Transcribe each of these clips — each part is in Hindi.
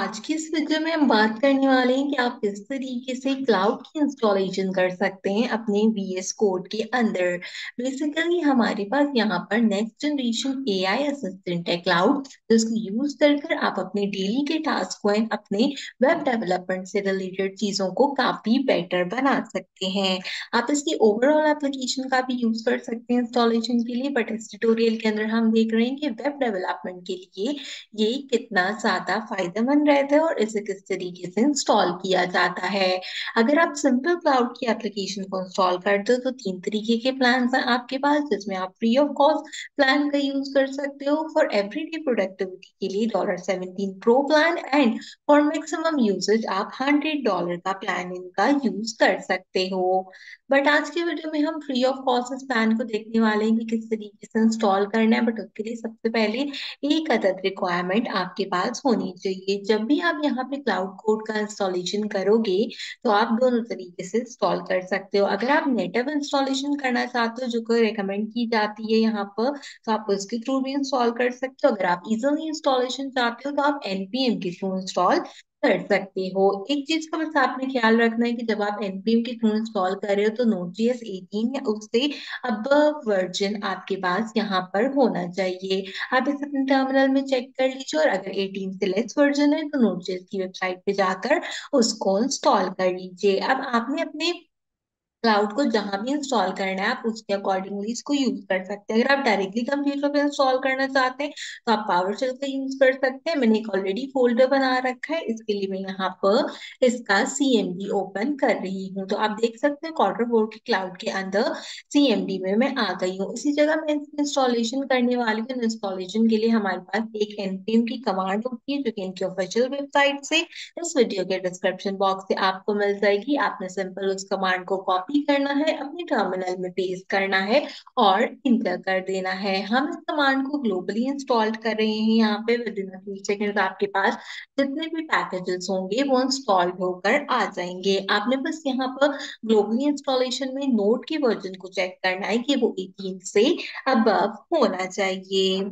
आज की इस वीडियो में हम बात करने वाले हैं कि आप किस तरीके से क्लाउड की इंस्टॉलेशन कर सकते हैं अपने VS कोड के अंदर। बेसिकली हमारे पास यहाँ पर नेक्स्ट जनरेशन AI असिस्टेंट है क्लाउड, जिसको यूज कर कर आप अपने डेली के टास्क को एंड अपने वेब डेवलपमेंट से रिलेटेड चीजों को काफी बेटर बना सकते हैं। आप इसकी ओवरऑल एप्लीकेशन का भी यूज कर सकते हैं इंस्टॉलेशन के लिए, बट इस ट्यूटोरियल के अंदर हम देख रहे हैं कि वेब डेवलपमेंट के लिए ये कितना ज्यादा फायदेमंद रहता है और इसे किस तरीके से इंस्टॉल किया जाता है। अगर आप सिंपल क्लाउड की एप्लीकेशन को इंस्टॉल करते हो तो तीन तरीके के प्लान हैं आपके पास, जिसमें आप फ्री ऑफ कॉस्ट प्लान का यूज कर सकते हो फॉर एवरीडे प्रोडक्टिविटी के लिए $17 pro plan, and for maximum usage आप $100 का प्लान इनका यूज कर सकते हो। बट आज की वीडियो में हम फ्री ऑफ कॉस्ट इस प्लान को देखने वाले हैं कि किस तरीके से इंस्टॉल करना है। बट उसके लिए सबसे पहले एक अदद रिक्वायरमेंट आपके पास होनी चाहिए। जब भी आप यहाँ पे क्लाउड कोड का इंस्टॉलेशन करोगे तो आप दोनों तरीके से इंस्टॉल कर सकते हो। अगर आप नेटिव इंस्टॉलेशन करना चाहते हो, जो को रिकमेंड की जाती है यहाँ पर, तो आप उसके थ्रू भी इंस्टॉल कर सकते हो। अगर आप इजिली इंस्टॉलेशन चाहते हो तो आप NPM के थ्रू इंस्टॉल कर सकते हो। एक चीज का बस आपने ख्याल रखना है कि जब आप NPM के थ्रू इंस्टॉल कर रहे हो तो Node.js 18 या उससे अब वर्जन आपके पास यहाँ पर होना चाहिए। आप इसे अपने टर्मिनल में चेक कर लीजिए, और अगर 18 से लेस वर्जन है तो नोटजेस की वेबसाइट पे जाकर उसको इंस्टॉल कर लीजिए। अब आपने अपने क्लाउड को जहां भी इंस्टॉल करना है आप उसके अकॉर्डिंगली इसको यूज कर सकते हैं। अगर आप डायरेक्टली कंप्यूटर पे इंस्टॉल करना चाहते हैं तो आप पावरशेल का यूज कर सकते हैं। मैंने एक ऑलरेडी फोल्डर बना रखा है, इसके लिए मैं यहाँ पर इसका CMD ओपन कर रही हूँ। तो आप देख सकते हैं क्वार्टर बोर्ड के क्लाउड के अंदर CMD में मैं आ गई हूँ। इसी जगह मैं इंस्टॉलेशन करने वाली हूँ। इंस्टॉलेशन के लिए हमारे पास एक NPM की कमांड होती है, जो कि इनकी ऑफिशियल वेबसाइट से इस वीडियो के डिस्क्रिप्शन बॉक्स से आपको मिल जाएगी। आपने सिंपल उस कमांड को कॉपी करना है, अपने टर्मिनल में पेस्ट करना है और इंटर कर देना है। हम इस कमांड को ग्लोबली इंस्टॉल कर रहे हैं। यहाँ पे विद इन फ्यू सेकेंड्स आपके पास जितने भी पैकेजेस होंगे वो इंस्टॉल होकर आ जाएंगे। आपने बस यहाँ पर ग्लोबली इंस्टॉलेशन में नोड के वर्जन को चेक करना है कि वो 18 से अबव होना चाहिए।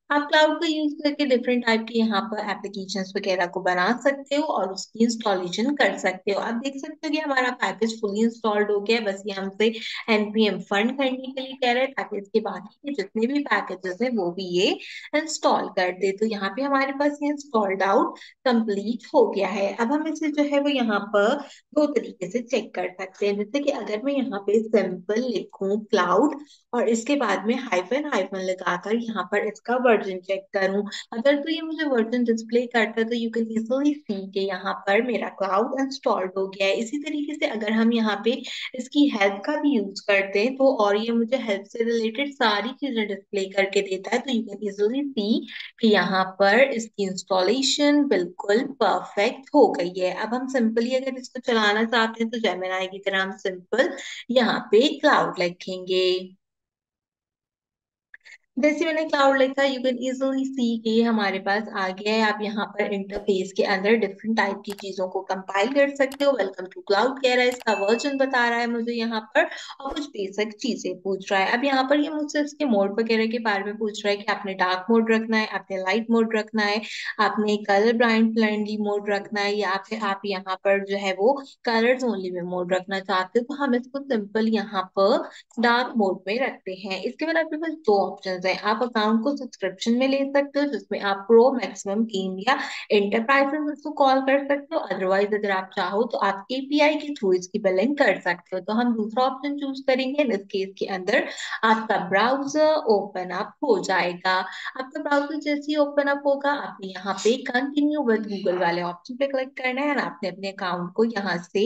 आप क्लाउड का यूज करके डिफरेंट टाइप के यहाँ पर एप्लीकेशंस वगैरह को बना सकते हो और उसकी इंस्टॉलेशन कर सकते हो। आप देख सकते हो कि हमारा पैकेज फुली इंस्टॉल्ड हो गया है। बस ये हमसे NPM फंड करने के लिए कह रहे हैं ताकि इसके बाकी के जितने भी पैकेजेस हैं वो भी ये इंस्टॉल कर दे। तो यहाँ पे हमारे पास ये इंस्टॉल्ड आउट कंप्लीट हो गया है। अब हम इसे जो है वो यहाँ पर दो तरीके से चेक कर सकते हैं। जैसे कि अगर मैं यहाँ पे सिंपल लिखूं क्लाउड और इसके बाद में हाइफन हाइफन लगाकर यहाँ पर इसका वर्जन चेक करूं, अगर तो ये मुझे वर्जन डिस्प्ले करता है तो यू कैन इजिली सी कि यहाँ पर मेरा क्लाउड इंस्टॉल्ड हो गया है। इसी तरीके से अगर हम यहाँ पे इसकी हेल्प का भी यूज करते हैं तो और ये मुझे हेल्प से रिलेटेड सारी चीजें डिस्प्ले करके देता है, तो यू कैन इजिली सी कि यहाँ पर इसकी इंस्टॉलेशन बिल्कुल परफेक्ट हो गई है। अब हम सिंपली अगर इसको चलाना चाहते हैं तो जेमिनाई की तरह हम सिंपल यहाँ पे क्लाउड लिखेंगे। जैसे मैंने क्लाउड लिखा, यू कैन इजिली सी कि ये हमारे पास आ गया है। आप यहाँ पर इंटरफेस के अंदर डिफरेंट टाइप की चीजों को कंपाइल कर सकते हो। वेलकम टू क्लाउड कह रहा है, इसका वर्जन बता रहा है मुझे यहाँ पर, और कुछ बेसिक चीजें पूछ रहा है। अब यहाँ पर ये मुझसे इसके मोड वगैरह के बारे में पूछ रहा है कि आपने डार्क मोड रखना है, आपने लाइट मोड रखना है, आपने कलर ब्राइट फ्रेंडली मोड रखना है, या फिर आप यहाँ पर जो है वो कलर्स ओनली में मोड रखना चाहते हो। तो हम इसको सिंपल यहाँ पर डार्क मोड में रखते हैं। इसके बाद आपके पास दो ऑप्शन है। आप अकाउंट को सब्सक्रिप्शन में ले सकते हो, जिसमें आप प्रो, मैक्सिमम, टीम या एंटरप्राइजेस इसको कॉल कर सकते हो। अदरवाइज अगर आप चाहो तो आप API के थ्रू इसकी बिलिंग कर सकते हो। तो हम दूसरा ऑप्शन चूज करेंगे। इस केस के अंदर आपका ब्राउजर ओपन अप हो जाएगा। आपका ब्राउजर जैसे ही ओपन अप होगा, आपने यहाँ पे कंटिन्यू विद गूगल वाले ऑप्शन पे क्लिक करना है और आपने अपने अकाउंट को यहाँ से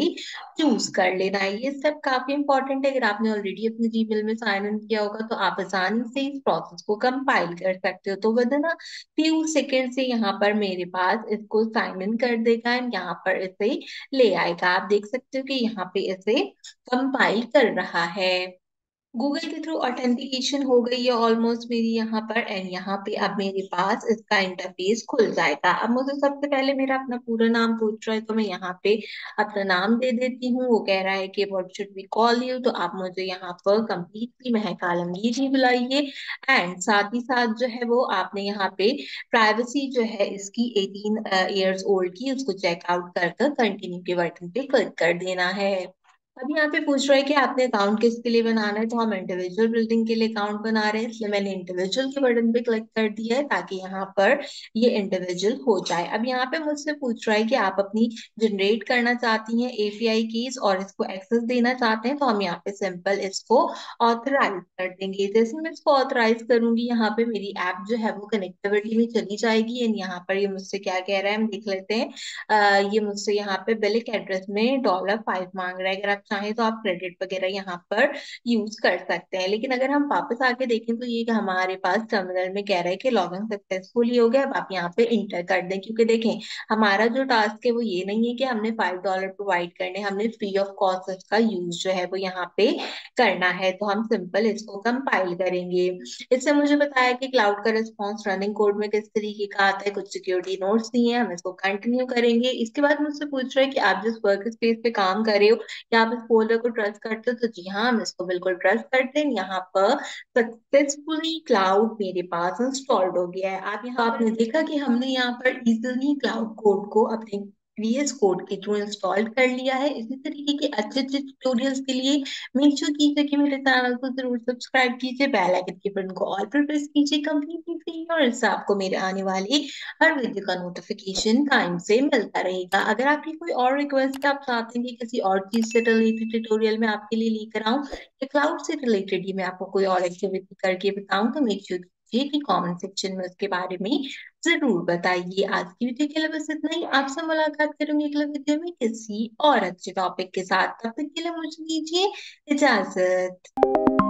चूज कर लेना है। ये स्टेप काफी इंपॉर्टेंट है। अगर आपने ऑलरेडी अपने जीमेल में साइन इन किया होगा तो आप आसानी से इस प्रोसेस को कंपाइल कर सकते हो। तो विद इन फ्यू सेकेंड से यहाँ पर मेरे पास इसको साइन इन कर देगा एंड यहाँ पर इसे ले आएगा। आप देख सकते हो कि यहाँ पे इसे कंपाइल कर रहा है। गूगल के थ्रू ऑथेंटिकेशन हो गई है ऑलमोस्ट मेरी यहाँ पर, एंड यहाँ पे अब मेरे पास इसका इंटरफेस खुल जाएगा। अब मुझे सबसे पहले मेरा अपना पूरा नाम पूछ रहा है, तो मैं यहाँ पे अपना नाम दे देती हूँ। वो कह रहा है कि what should we call you, तो आप मुझे यहाँ पर कंप्लीटली महक आलमगीर ही बुलाइए। एंड साथ ही साथ जो है वो आपने यहाँ पे प्राइवेसी जो है इसकी 18 ईयर्स ओल्ड की, उसको चेकआउट कर कर कंटिन्यू के बटन पे क्लिक कर देना है। अब यहाँ पे पूछ रहा है कि आपने अकाउंट किसके लिए बनाना है, तो हम इंडिविजुअल बिल्डिंग के लिए अकाउंट बना रहे हैं, इसलिए मैंने इंडिविजुअल के बटन पे क्लिक कर दिया है ताकि यहाँ पर ये इंडिविजुअल हो जाए। अब यहाँ पे मुझसे पूछ रहा है कि आप अपनी जनरेट करना चाहती हैं एपीआई कीज और इसको एक्सेस देना चाहते हैं, तो हम यहाँ पे सिंपल इसको ऑथराइज कर देंगे। जैसे मैं इसको ऑथराइज करूंगी, यहाँ पे मेरी ऐप जो है वो कनेक्टिविटी में चली जाएगी। एंड यहाँ पर ये मुझसे क्या कह रहा है हम देख लेते हैं। ये मुझसे यहाँ पे बिलिंग एड्रेस में $5 मांग रहा है। अगर आप चाहें तो आप क्रेडिट वगैरह यहाँ पर यूज कर सकते हैं, लेकिन अगर हम वापस आके देखें तो ये हमारे पास टर्मिनल में कह रहा है कि लॉगिन सक्सेसफुली हो गया। अब आप यहाँ पे इंटर कर दें, क्योंकि देखें हमारा जो टास्क है वो ये नहीं है कि हमने $5 प्रोवाइड करने, हमने फ्री ऑफ कॉस्ट इसका यूज जो है वो यहाँ पे करना है। तो हम सिंपल इसको कंपाइल करेंगे। इससे मुझे बताया कि क्लाउड का रिस्पॉन्स रनिंग कोड में किस तरीके का आता है, कुछ सिक्योरिटी नोट्स दिए हैं, हम इसको कंटिन्यू करेंगे। इसके बाद मुझसे पूछ रहे हैं कि आप जिस वर्क स्पेस पे काम कर रहे हो क्या आप इस फोल्डर को ट्रस्ट करते हो, तो जी हाँ, हम इसको बिल्कुल ट्रस्ट करते हैं। यहाँ पर सक्सेसफुली क्लाउड मेरे पास इंस्टॉल्ड हो गया है। आप यहाँ आपने देखा कि हमने यहाँ पर इजिली क्लाउड कोड को अपने VS कोड के थ्रू इंस्टॉल कर लिया है। इसी तरीके के अच्छे अच्छे ट्यूटोरियल्स के लिए मेक श्योर कीजिए कि मेरे चैनल को जरूर सब्सक्राइब कीजिए, बेल आइकन के बटन को ऑल पर प्रेस कीजिए कंप्लीटली फ्री, और इससे आपको मेरे आने वाली हर वीडियो का नोटिफिकेशन टाइम से मिलता रहेगा। अगर आपकी कोई और रिक्वेस्ट है, आप चाहते हैं कि किसी और चीज से रिलेटेड ट्यूटोरियल में आपके लिए लेकर आऊं या क्लाउड से रिलेटेड ही मैं आपको कोई और एक्टिविटी करके बताऊं, तो मेक श्योर कीजिए कि कमेंट सेक्शन में उसके बारे में जरूर बताइए। आज की वीडियो के लिए बस इतना ही। आपसे मुलाकात करूंगी अगले वीडियो में किसी और अच्छे टॉपिक के साथ। तब तक के लिए मुझे दीजिए इजाजत।